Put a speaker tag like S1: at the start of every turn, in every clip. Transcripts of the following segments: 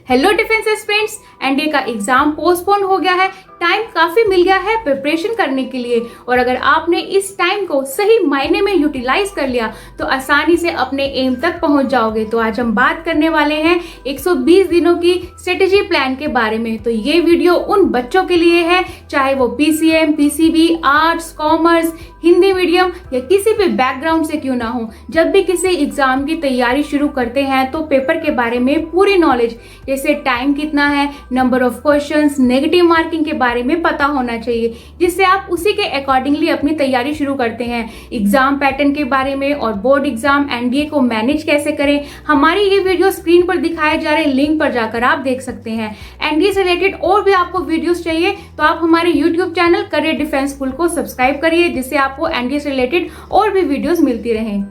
S1: Hello defence aspirants, NDA का exam postpone हो गया है। टाइम काफी मिल गया है प्रिपरेशन करने के लिए और अगर आपने इस टाइम को सही मायने में यूटिलाइज कर लिया तो आसानी से अपने एम तक पहुंच जाओगे। तो आज हम बात करने वाले हैं 120 दिनों की स्ट्रेटेजी प्लान के बारे में। तो ये वीडियो उन बच्चों के लिए है चाहे वो PCM, PCB, arts, commerce, Hindi medium या किसी भी बैकग्राउंड से क्यों ना हो। जब भी किसी एग्जाम की तैयारी शुरू करते हैं तो पेपर के बारे में पूरी नॉलेज, जैसे टाइम कितना है, number of questions, negative marking के बारे में पता होना चाहिए, जिससे आप उसी के अकॉर्डिंगली अपनी तैयारी शुरू करते हैं। एग्जाम पैटर्न के बारे में और बोर्ड एग्जाम एनडीए को मैनेज कैसे करें, हमारी ये वीडियो स्क्रीन पर दिखाए जा रहे लिंक पर जाकर आप देख सकते हैं। एनडीए से रिलेटेड और भी आपको वीडियोस चाहिए तो आप हमारे YouTube channel career defence school को सब्सक्राइब करिए, जिससे आपको एनडीए से रिलेटेड और भी वीडियोस मिलती रहें।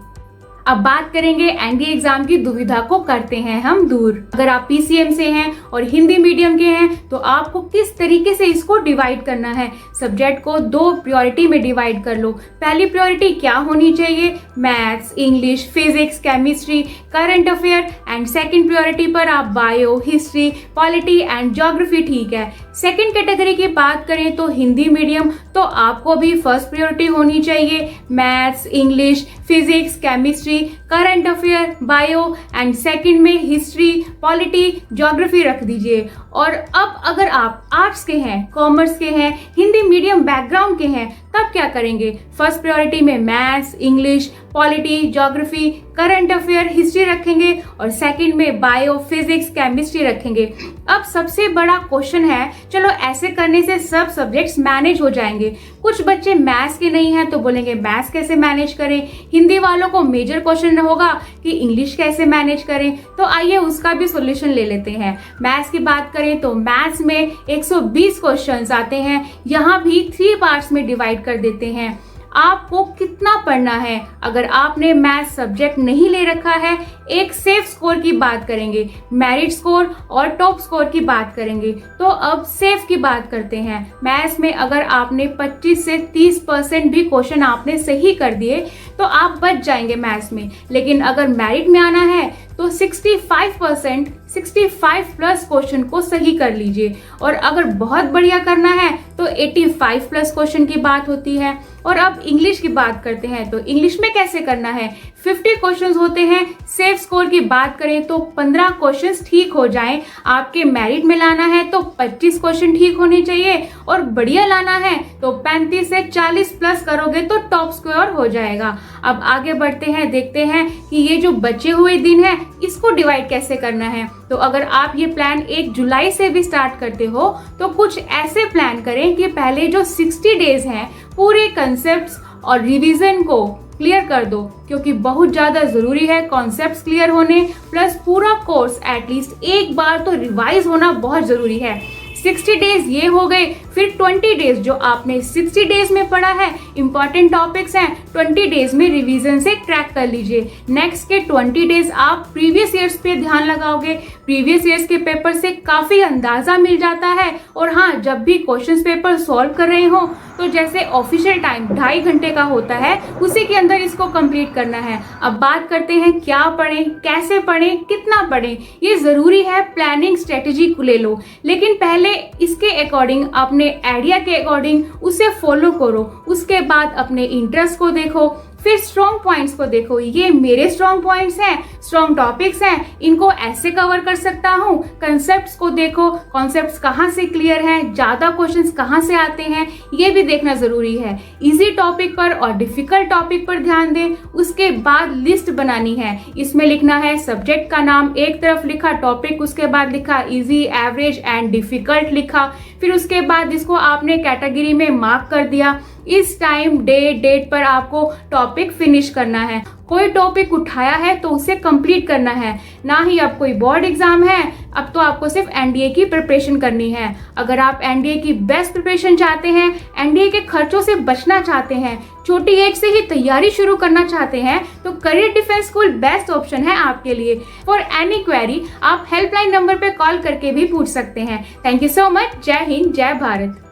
S1: अब बात करेंगे एनडीए एग्जाम की दुविधा को करते हैं हम दूर। अगर आप पीसीएम से हैं और हिंदी मीडियम के हैं तो आपको किस तरीके से इसको डिवाइड करना है। सब्जेक्ट को 2 प्रायोरिटी में डिवाइड कर लो। पहली प्रायोरिटी क्या होनी चाहिए, maths, English, physics, chemistry, current affair and second priority पर आप bio, history, polity and geography. ठीक है। सेकंड कैटेगरी की बात करें तो हिंदी मीडियम, तो आपको भी फर्स्ट प्रायोरिटी होनी चाहिए maths, English, physics, chemistry, current affair, bio and second में हिस्ट्री, पॉलिटी, ज्योग्राफी रख दीजिए। और अब अगर आप आर्ट्स के हैं, कॉमर्स के हैं, हिंदी मीडियम बैकग्राउंड के हैं, तब क्या करेंगे। फर्स्ट प्रायोरिटी में maths, English, polity, geography, current affair, history रखेंगे और सेकंड में बायो, फिजिक्स, केमिस्ट्री रखेंगे। अब सबसे बड़ा क्वेश्चन है, चलो ऐसे करने से सब सब्जेक्ट्स मैनेज हो जाएंगे। कुछ बच्चे मैथ्स के नहीं हैं तो बोलेंगे मैथ्स कैसे मैनेज करें। हिंदी वालों को मेजर क्वेश्चन होगा कि इंग्लिश कैसे मैनेज करें। तो आइए उसका भी सॉल्यूशन ले लेते हैं। मैथ्स की बात करें तो मैथ्स में 120 क्वेश्चंस आते हैं। यहाँ भी 3 पार्ट्स में डिवाइड कर देते हैं। आपको कितना पढ़ना है। अगर आपने मैथ सब्जेक्ट नहीं ले रखा है, एक सेफ स्कोर की बात करेंगे, मेरिट स्कोर और टॉप स्कोर की बात करेंगे। तो अब सेफ की बात करते हैं। मैथ्स में अगर आपने 25 से 30% भी क्वेश्चन आपने सही कर दिए तो आप बच जाएंगे मैथ्स में। लेकिन अगर मेरिट में आना है तो 65% 65 प्लस क्वेश्चन को सही कर लीजिए। और अगर बहुत बढ़िया करना है तो 85 प्लस क्वेश्चन की बात होती है। और अब इंग्लिश की बात करते हैं तो इंग्लिश में कैसे करना है। 50 क्वेश्चंस होते हैं। सेफ स्कोर की बात करें तो 15 क्वेश्चंस ठीक हो जाएं। आपके मेरिट में लाना है तो 25 क्वेश्चन ठीक होने चाहिए और बढ़िया लाना है तो 35 से 40 प्लस करोगे तो टॉप स्कोर हो जाएगा। अब आगे बढ़ते हैं, देखते हैं कि ये जो बचे हुए दिन है इसको डिवाइड कैसे करना है। तो अगर आप ये प्लान 1 जुलाई से भी स्टार्ट करते हो तो कुछ ऐसे प्लान करें कि पहले जो 60 डेज हैं पूरे कंसेप्ट्स और रिवीजन को क्लियर कर दो, क्योंकि बहुत ज्यादा जरूरी है कॉन्सेप्ट्स क्लियर होने प्लस पूरा कोर्स एटलीस्ट एक बार तो रिवाइज होना बहुत जरूरी है। 60 डेज ये हो गए। फिर 20 डेज जो आपने 60 डेज में पढ़ा है, इंपॉर्टेंट टॉपिक्स हैं, 20 डेज में रिवीजन से क्रैक कर लीजिए। नेक्स्ट के 20 डेज आप प्रीवियस ईयर्स पे ध्यान लगाओगे। प्रीवियस ईयर्स के पेपर से काफी अंदाजा मिल जाता है। और हाँ, जब भी क्वेश्चंस पेपर सॉल्व कर रहे हो तो जैसे ऑफिशियल टाइम 2.5 घंटे का होता है, उसी के अंदर इसको कंप्लीट करना है। अब बात करते हैं क्या पढ़ें, कैसे पढ़ें, कितना पढ़ें। ये जरूरी है, प्लानिंग स्ट्रेटेजी को ले लो, लेकिन पहले इसके अकॉर्डिंग अपने आइडिया के अकॉर्डिंग उसे फॉलो करो। उसके बाद अपने इंटरेस्ट को देखो, फिर स्ट्रॉन्ग पॉइंट्स को देखो। ये मेरे स्ट्रॉन्ग पॉइंट्स हैं, स्ट्रॉन्ग टॉपिक्स हैं, इनको ऐसे कवर कर सकता हूँ। कंसेप्ट्स को देखो, कॉन्सेप्ट्स कहाँ से क्लियर हैं, ज्यादा क्वेश्चंस कहाँ से आते हैं, ये भी देखना जरूरी है। इजी टॉपिक पर और डिफिकल्ट टॉपिक पर ध्यान दें। उसके बाद लिस्ट बनानी है। इसमें लिखना है सब्जेक्ट का नाम, एक तरफ लिखा टॉपिक, उसके बाद लिखा इजी, एवरेज एंड डिफिकल्ट लिखा। फिर उसके बाद इसको आपने कैटेगरी में मार्क कर दिया। इस टाइम डेट पर आपको टॉपिक फिनिश करना है। कोई टॉपिक उठाया है तो उसे कंप्लीट करना है, ना ही अब कोई बोर्ड एग्जाम है। अब तो आपको सिर्फ एनडीए की प्रिपरेशन करनी है। अगर आप एनडीए की बेस्ट प्रिपरेशन चाहते हैं, एनडीए के खर्चों से बचना चाहते हैं, छोटी एज से ही तैयारी शुरू करना चाहते हैं, तो career defence school best option है आपके लिए। फॉर एनी क्वेरी आप हेल्पलाइन नंबर पे कॉल करके भी पूछ सकते हैं। Thank you so much. जय हिंद, जय भारत।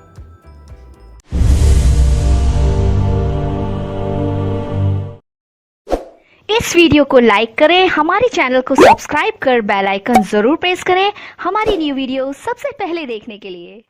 S2: इस वीडियो को लाइक करें, हमारे चैनल को सब्सक्राइब कर बेल आइकन जरूर प्रेस करें हमारी न्यू वीडियो सबसे पहले देखने के लिए।